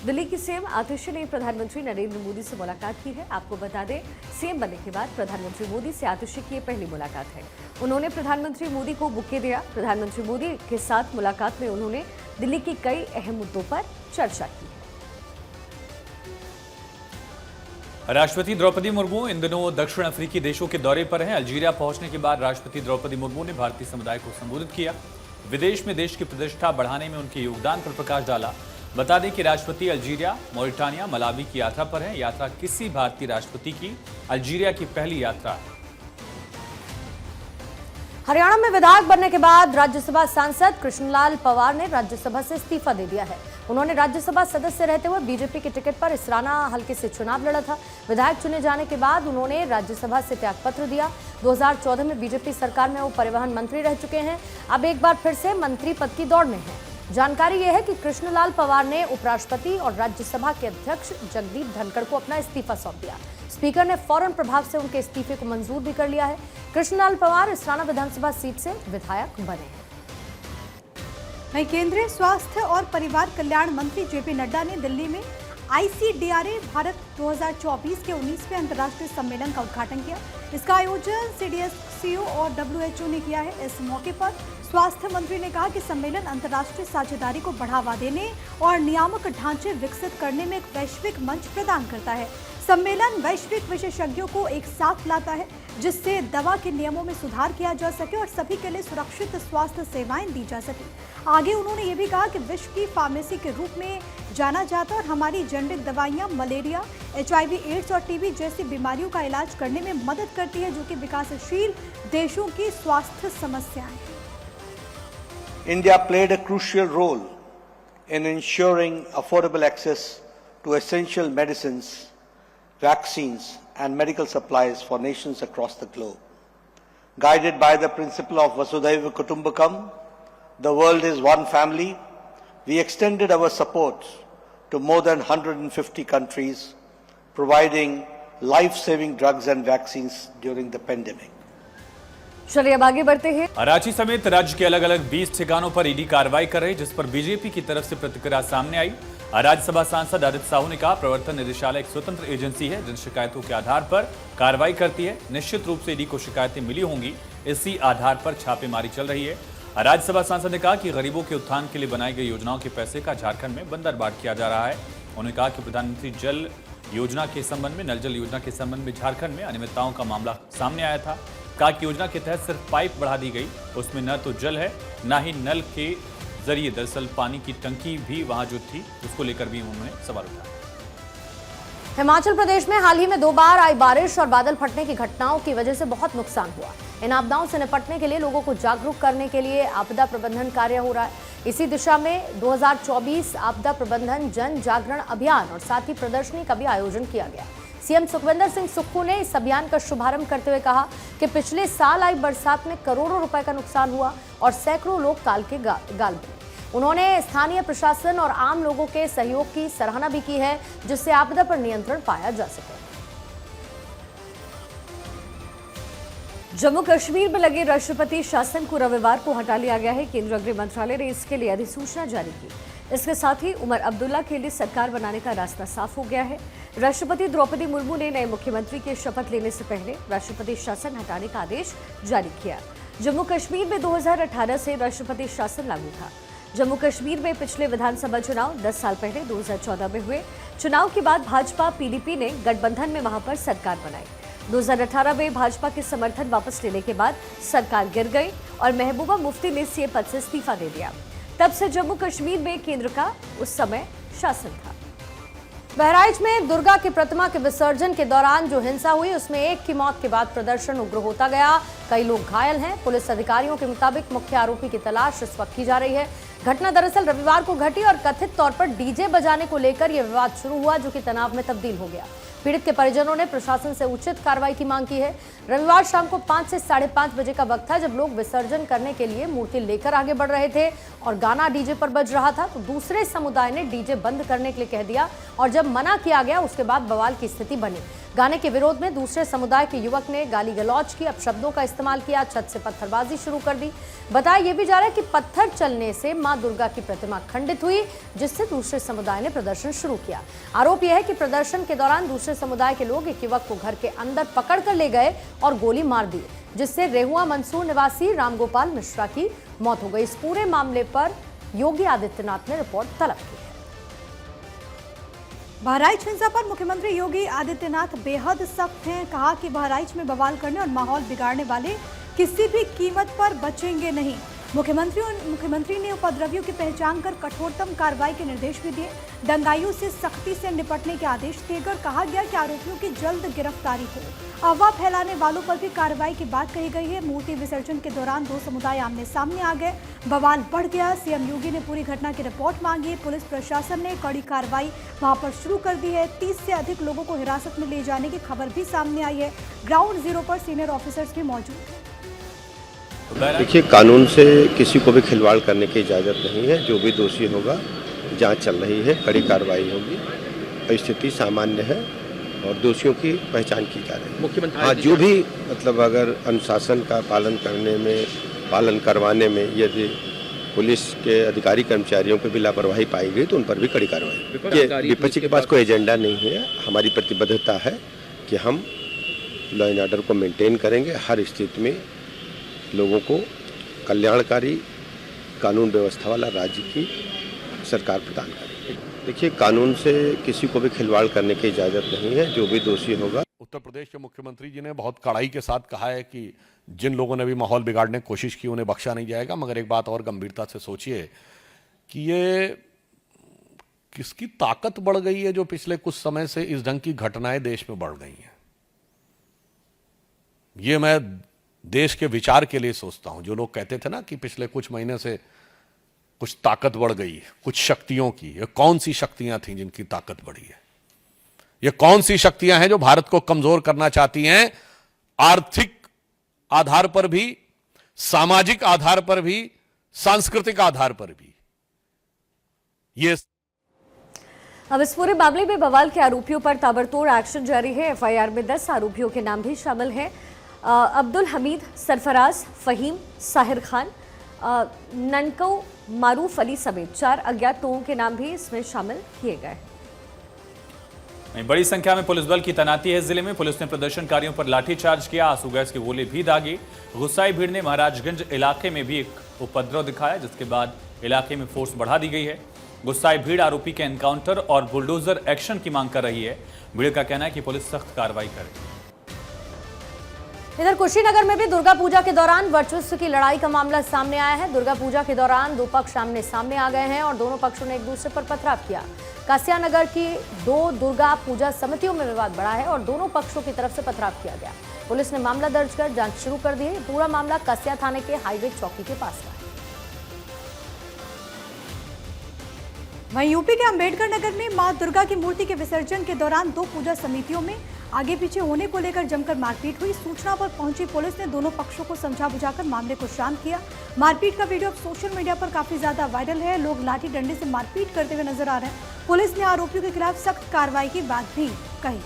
दिल्ली की सीएम आतिशी ने प्रधानमंत्री नरेंद्र मोदी से मुलाकात की है। आपको बता दें, सीएम बनने के बाद प्रधानमंत्री मोदी से आतिशी की ये पहली मुलाकात है। उन्होंने प्रधानमंत्री मोदी को बुके दिया। प्रधानमंत्री मोदी के साथ मुलाकात में उन्होंने दिल्ली की कई अहम मुद्दों पर चर्चा की। राष्ट्रपति द्रौपदी मुर्मू इन दिनों दक्षिण अफ्रीकी देशों के दौरे पर हैं। अल्जीरिया पहुंचने के बाद राष्ट्रपति द्रौपदी मुर्मू ने भारतीय समुदाय को संबोधित किया। विदेश में देश की प्रतिष्ठा बढ़ाने में उनके योगदान पर प्रकाश डाला। बता दें कि राष्ट्रपति अल्जीरिया, मॉरिटानिया, मलावी की यात्रा पर हैं। यात्रा किसी भारतीय राष्ट्रपति की अल्जीरिया की पहली यात्रा है। हरियाणा में विधायक बनने के बाद राज्यसभा सांसद कृष्णलाल पंवार ने राज्यसभा से इस्तीफा दे दिया है। उन्होंने राज्यसभा सदस्य रहते हुए बीजेपी के टिकट पर इसराना हलके से चुनाव लड़ा था। विधायक चुने जाने के बाद उन्होंने राज्यसभा से त्यागपत्र दिया। 2014 में बीजेपी सरकार में वो परिवहन मंत्री रह चुके हैं। अब एक बार फिर से मंत्री पद की दौड़ में हैं। जानकारी यह है कि कृष्णलाल पंवार ने उपराष्ट्रपति और राज्यसभा के अध्यक्ष जगदीप धनखड़ को अपना इस्तीफा सौंप दिया। स्पीकर ने फौरन प्रभाव से उनके इस्तीफे को मंजूर भी कर लिया है। कृष्णलाल पंवार इसराना विधानसभा सीट से विधायक बने हैं। वहीं केंद्रीय स्वास्थ्य और परिवार कल्याण मंत्री जेपी नड्डा ने दिल्ली में ICDRA भारत 2024 के 19वें अंतर्राष्ट्रीय सम्मेलन का उद्घाटन किया। इसका आयोजन CDSCO और WHO ने किया है। इस मौके पर स्वास्थ्य मंत्री ने कहा कि सम्मेलन अंतर्राष्ट्रीय साझेदारी को बढ़ावा देने और नियामक ढांचे विकसित करने में एक वैश्विक मंच प्रदान करता है। सम्मेलन वैश्विक विशेषज्ञों को एक साथ लाता है, जिससे दवा के नियमों में सुधार किया जा सके और सभी के लिए सुरक्षित स्वास्थ्य सेवाएं दी जा सके। आगे उन्होंने ये भी कहा कि विश्व की फार्मेसी के रूप में जाना जाता है और हमारी जेनेरिक दवाइयां मलेरिया, HIV, एड्स और TB जैसी बीमारियों का इलाज करने में मदद करती है, जो कि विकासशील देशों की स्वास्थ्य समस्याएं हैं। India played a crucial role in ensuring affordable access to essential medicines, vaccines and medical supplies for nations across the globe. Guided by the principle of Vasudhaiva Kutumbakam, the world is one family, we extended our support to more than 150 countries, providing life-saving drugs and vaccines during the pandemic. चलिए अब आगे बढ़ते हैं। रांची समेत राज्य के अलग अलग 20 ठिकानों पर ईडी कार्रवाई कर रही, जिस पर बीजेपी की तरफ से प्रतिक्रिया सामने आई। राज्यसभा सांसद आदित्य साहू ने कहा, प्रवर्तन निदेशालय एक स्वतंत्र एजेंसी है जिन शिकायतों के आधार पर कार्रवाई करती है। निश्चित रूप से ईडी को शिकायतें मिली होंगी, इसी आधार पर छापेमारी चल रही है। राज्यसभा सांसद ने कहा कि गरीबों के उत्थान के लिए बनाई गई योजनाओं के पैसे का झारखंड में बंदरबाट किया जा रहा है। उन्होंने कहा कि प्रधानमंत्री जल योजना के संबंध में, नल जल योजना के संबंध में झारखंड में अनियमितताओं का मामला सामने आया था। कहा कि योजना के तहत सिर्फ पाइप बढ़ा दी गई, उसमें न तो जल है न ही नल के जरिए दरअसल पानी की टंकी भी वहां जो थी उसको लेकर भी उन्होंने सवाल उठाया। हिमाचल प्रदेश में हाल ही में 2 बार आई बारिश और बादल फटने की घटनाओं की वजह से बहुत नुकसान हुआ। इन आपदाओं से निपटने के लिए लोगों को जागरूक करने के लिए आपदा प्रबंधन कार्य हो रहा है। इसी दिशा में 2024 आपदा प्रबंधन जन जागरण अभियान और साथ ही प्रदर्शनी का भी आयोजन किया गया। सीएम सुखविंदर सिंह सुक्खू ने इस अभियान का शुभारंभ करते हुए कहा कि पिछले साल आई बरसात में करोड़ों रुपए का नुकसान हुआ और सैकड़ों लोग काल के गाल बने। उन्होंने स्थानीय प्रशासन और आम लोगों के सहयोग की सराहना भी की है, जिससे आपदा पर नियंत्रण पाया जा सके। जम्मू कश्मीर में लगे राष्ट्रपति शासन को रविवार को हटा लिया गया है। केंद्रीय गृह मंत्रालय ने इसके लिए अधिसूचना जारी की। इसके साथ ही उमर अब्दुल्ला के लिए सरकार बनाने का रास्ता साफ हो गया है। राष्ट्रपति द्रौपदी मुर्मू ने नए मुख्यमंत्री के शपथ लेने से पहले राष्ट्रपति शासन हटाने का आदेश जारी किया। जम्मू कश्मीर में 2018 से राष्ट्रपति शासन लागू था। जम्मू कश्मीर में पिछले विधानसभा चुनाव 10 साल पहले 2014 में हुए। चुनाव के बाद भाजपा PDP ने गठबंधन में वहां पर सरकार बनाई। 2018 में भाजपा के समर्थन वापस लेने के बाद सरकार गिर गई और महबूबा मुफ्ती ने सीएम पद से इस्तीफा दे दिया। तब से जम्मू कश्मीर में केंद्र का उस समय शासन था। बहराइच में दुर्गा की प्रतिमा के विसर्जन के दौरान जो हिंसा हुई, उसमें एक की मौत के बाद प्रदर्शन उग्र होता गया। कई लोग घायल हैं। पुलिस अधिकारियों के मुताबिक मुख्य आरोपी की तलाश इस वक्त की जा रही है। घटना दरअसल रविवार को घटी और कथित तौर पर डीजे बजाने को लेकर यह विवाद शुरू हुआ, जो कि तनाव में तब्दील हो गया। पीड़ित के परिजनों ने प्रशासन से उचित कार्रवाई की मांग की है। रविवार शाम को 5 से 5:30 बजे का वक्त था, जब लोग विसर्जन करने के लिए मूर्ति लेकर आगे बढ़ रहे थे और गाना डीजे पर बज रहा था, तो दूसरे समुदाय ने डीजे बंद करने के लिए कह दिया और जब मना किया गया उसके बाद बवाल की स्थिति बनी। गाने के विरोध में दूसरे समुदाय के युवक ने गाली गलौज की, अपशब्दों का इस्तेमाल किया, छत से पत्थरबाजी शुरू कर दी। बताया यह भी जा रहा है कि पत्थर चलने से मां दुर्गा की प्रतिमा खंडित हुई, जिससे दूसरे समुदाय ने प्रदर्शन शुरू किया। आरोप यह है कि प्रदर्शन के दौरान दूसरे समुदाय के लोग एक युवक को घर के अंदर पकड़ कर ले गए और गोली मार दी, जिससे रेहुआ मंसूर निवासी रामगोपाल मिश्रा की मौत हो गई। इस पूरे मामले पर योगी आदित्यनाथ ने रिपोर्ट तलब की है। बहराइच हिंसा पर मुख्यमंत्री योगी आदित्यनाथ बेहद सख्त हैं। कहा कि बहराइच में बवाल करने और माहौल बिगाड़ने वाले किसी भी कीमत पर बचेंगे नहीं। मुख्यमंत्री ने उपद्रवियों की पहचान कर कठोरतम कार्रवाई के निर्देश भी दिए। दंगाइयों से सख्ती से निपटने के आदेश देकर कहा गया कि आरोपियों की जल्द गिरफ्तारी हो। अफवाह फैलाने वालों पर भी कार्रवाई की बात कही गई है। मूर्ति विसर्जन के दौरान दो समुदाय आमने सामने आ गए, बवाल बढ़ गया। सीएम योगी ने पूरी घटना की रिपोर्ट मांगी। पुलिस प्रशासन ने कड़ी कार्रवाई वहां पर शुरू कर दी है। 30 से अधिक लोगों को हिरासत में ले जाने की खबर भी सामने आई है। ग्राउंड जीरो पर सीनियर ऑफिसर्स भी मौजूद हैं। देखिए, कानून से किसी को भी खिलवाड़ करने की इजाज़त नहीं है। जो भी दोषी होगा, जांच चल रही है, कड़ी कार्रवाई होगी। स्थिति सामान्य है और दोषियों की पहचान की जा रही है। मुख्यमंत्री हाँ, जो भी मतलब अगर अनुशासन का पालन करवाने में यदि पुलिस के अधिकारी कर्मचारियों पर भी लापरवाही पाई गई तो उन पर भी कड़ी कार्रवाई। विपक्ष के पास कोई एजेंडा नहीं है। हमारी प्रतिबद्धता है कि हम लॉ एंड ऑर्डर को मेंटेन करेंगे, हर स्थिति में लोगों को कल्याणकारी कानून व्यवस्था वाला राज्य की सरकार प्रदान करेगी। देखिए, कानून से किसी को भी खिलवाड़ करने की इजाज़त नहीं है। जो भी दोषी होगा। उत्तर प्रदेश के मुख्यमंत्री जी ने बहुत कड़ाई के साथ कहा है कि जिन लोगों ने भी माहौल बिगाड़ने की कोशिश की उन्हें बख्शा नहीं जाएगा। मगर एक बात और गंभीरता से सोचिए कि ये किसकी ताकत बढ़ गई है जो पिछले कुछ समय से इस ढंग की घटनाएं देश में बढ़ गई हैं। ये मैं देश के विचार के लिए सोचता हूं। जो लोग कहते थे ना कि पिछले कुछ महीने से कुछ ताकत बढ़ गई, कुछ शक्तियों की, ये कौन सी शक्तियां थी जिनकी ताकत बढ़ी है? ये कौन सी शक्तियां हैं जो भारत को कमजोर करना चाहती हैं, आर्थिक आधार पर भी, सामाजिक आधार पर भी, सांस्कृतिक आधार पर भी? ये अब इस पूरे मामले में बवाल के आरोपियों पर ताबड़तोड़ एक्शन जारी है। एफआईआर में 10 आरोपियों के नाम भी शामिल हैं। अब्दुल हमीद, सरफराज, फहीम, साहिर खान, ननको, मारूफ अली समेत 4 अज्ञात लोगों के नाम भी इसमें शामिल किए गए। बड़ी संख्या में पुलिस बल की तैनाती है। जिले में पुलिस ने प्रदर्शनकारियों पर लाठीचार्ज किया, आंसू गैस के गोले भी दागे। गुस्साई भीड़ ने महाराजगंज इलाके में भी एक उपद्रव दिखाया, जिसके बाद इलाके में फोर्स बढ़ा दी गई है। गुस्साई भीड़ आरोपी के एनकाउंटर और बुलडोजर एक्शन की मांग कर रही है। भीड़ का कहना है कि पुलिस सख्त कार्रवाई करे। इधर कुशीनगर में भी दुर्गा पूजा के दौरान वर्चस्व की लड़ाई का मामला सामने आया है। दुर्गा पूजा के दौरान दो पक्ष आमने सामने आ गए हैं और दोनों पक्षों ने एक दूसरे पर पथराव किया। कासिया नगर की 2 दुर्गा पूजा समितियों में विवाद बढ़ा है और दोनों पक्षों की तरफ से पथराव किया गया। पुलिस ने मामला दर्ज कर जांच शुरू कर दी है। पूरा मामला कासिया थाने के हाईवे चौकी के पास का है। वहीं यूपी के अंबेडकर नगर में मां दुर्गा की मूर्ति के विसर्जन के दौरान 2 पूजा समितियों में आगे पीछे होने को लेकर जमकर मारपीट हुई। सूचना पर पहुंची पुलिस ने दोनों पक्षों को समझा बुझाकर मामले को शांत किया। मारपीट का वीडियो अब सोशल मीडिया पर काफी ज्यादा वायरल है। लोग लाठी डंडे से मारपीट करते हुए नजर आ रहे हैं। पुलिस ने आरोपियों के खिलाफ सख्त कार्रवाई की बात भी कही।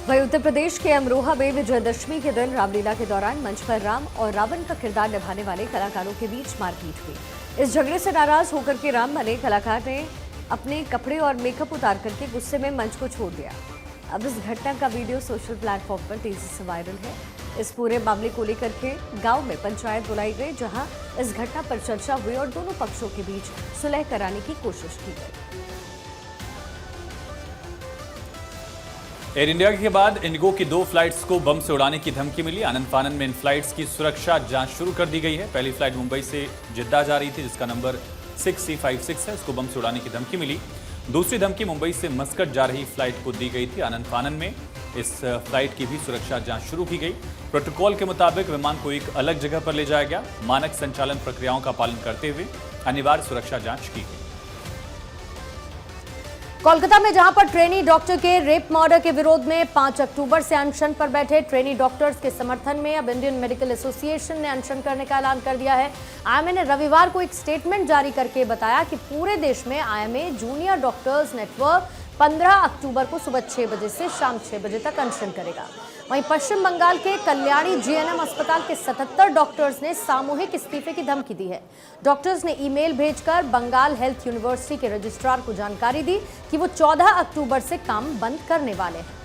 वहीं उत्तर प्रदेश के अमरोहा में विजयदशमी के दिन रामलीला के दौरान मंच पर राम और रावण का किरदार निभाने वाले कलाकारों के बीच मारपीट हुई। इस झगड़े से नाराज होकर के राम बने कलाकार ने अपने कपड़े और मेकअप उतार करके गुस्से में मंच को छोड़ दिया। अब इस घटना का वीडियो सोशल प्लेटफॉर्म पर तेजी से वायरल है। इस पूरे मामले को लेकर के गांव में पंचायत बुलाई गई, जहां इस घटना पर चर्चा हुई और दोनों पक्षों के बीच सुलह कराने की कोशिश की गई। एयर इंडिया के बाद इंडिगो की 2 फ्लाइट्स को बम से उड़ाने की धमकी मिली। आनंद फानन में इन फ्लाइट्स की सुरक्षा जांच शुरू कर दी गई है। पहली फ्लाइट मुंबई से जिद्दा जा रही थी, जिसका नंबर 6C56 है। इसको बम से उड़ाने की धमकी मिली। दूसरी धमकी मुंबई से मस्कट जा रही फ्लाइट को दी गई थी। आनंद फानन में इस फ्लाइट की भी सुरक्षा जांच शुरू की गई। प्रोटोकॉल के मुताबिक विमान को एक अलग जगह पर ले जाया गया। मानक संचालन प्रक्रियाओं का पालन करते हुए अनिवार्य सुरक्षा जांच की गई। कोलकाता में जहां पर ट्रेनी डॉक्टर के रेप मर्डर के विरोध में 5 अक्टूबर से अनशन पर बैठे ट्रेनी डॉक्टर्स के समर्थन में अब इंडियन मेडिकल एसोसिएशन ने अनशन करने का ऐलान कर दिया है। आईएमए ने रविवार को एक स्टेटमेंट जारी करके बताया कि पूरे देश में आईएमए, जूनियर डॉक्टर्स नेटवर्क, 15 अक्टूबर को सुबह 6 बजे से शाम 6 बजे तक अनशन करेगा। वहीं पश्चिम बंगाल के कल्याणी जीएनएम अस्पताल के 77 डॉक्टर्स ने सामूहिक इस्तीफे की धमकी दी है। डॉक्टर्स ने ईमेल भेजकर बंगाल हेल्थ यूनिवर्सिटी के रजिस्ट्रार को जानकारी दी कि वो 14 अक्टूबर से काम बंद करने वाले हैं।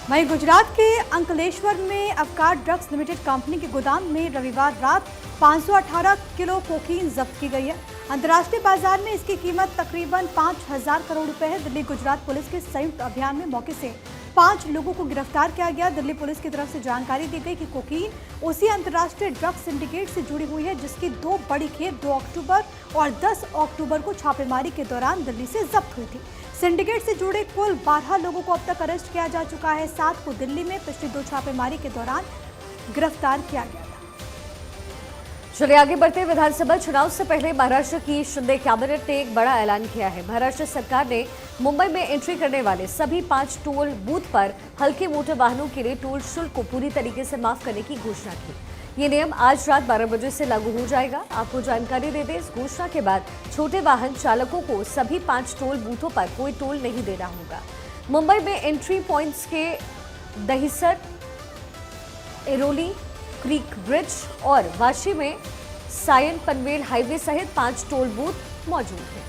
वहीं गुजरात के अंकलेश्वर में अवकार ड्रग्स लिमिटेड कंपनी के गोदाम में रविवार रात 518 किलो कोकीन जब्त की गई है। अंतर्राष्ट्रीय बाजार में इसकी कीमत तकरीबन 5,000 करोड़ रुपए है। दिल्ली गुजरात पुलिस के संयुक्त अभियान में मौके से 5 लोगों को गिरफ्तार किया गया। दिल्ली पुलिस की तरफ से जानकारी दी गई कि कोकीन उसी अंतर्राष्ट्रीय ड्रग्स सिंडिकेट से जुड़ी हुई है जिसकी 2 बड़ी खेप 2 अक्टूबर और 10 अक्टूबर को छापेमारी के दौरान दिल्ली से जब्त हुई थी। सिंडिकेट से जुड़े कुल 12 लोगों को अब तक अरेस्ट किया जा चुका है। 7 को दिल्ली में पिछली 2 छापेमारी के दौरान गिरफ्तार किया गया था। चलिए आगे बढ़ते। विधानसभा चुनाव से पहले महाराष्ट्र की शिंदे कैबिनेट ने एक बड़ा ऐलान किया है। महाराष्ट्र सरकार ने मुंबई में एंट्री करने वाले सभी 5 टोल बूथ पर हल्के मोटर वाहनों के लिए टोल शुल्क को पूरी तरीके से माफ करने की घोषणा की। ये नियम आज रात 12 बजे से लागू हो जाएगा। आपको जानकारी दे दें, इस घोषणा के बाद छोटे वाहन चालकों को सभी 5 टोल बूथों पर कोई टोल नहीं देना होगा। मुंबई में एंट्री पॉइंट्स के दहिसर, एरोली, क्रीक ब्रिज और वाशी में सायन पनवेल हाईवे सहित 5 टोल बूथ मौजूद हैं।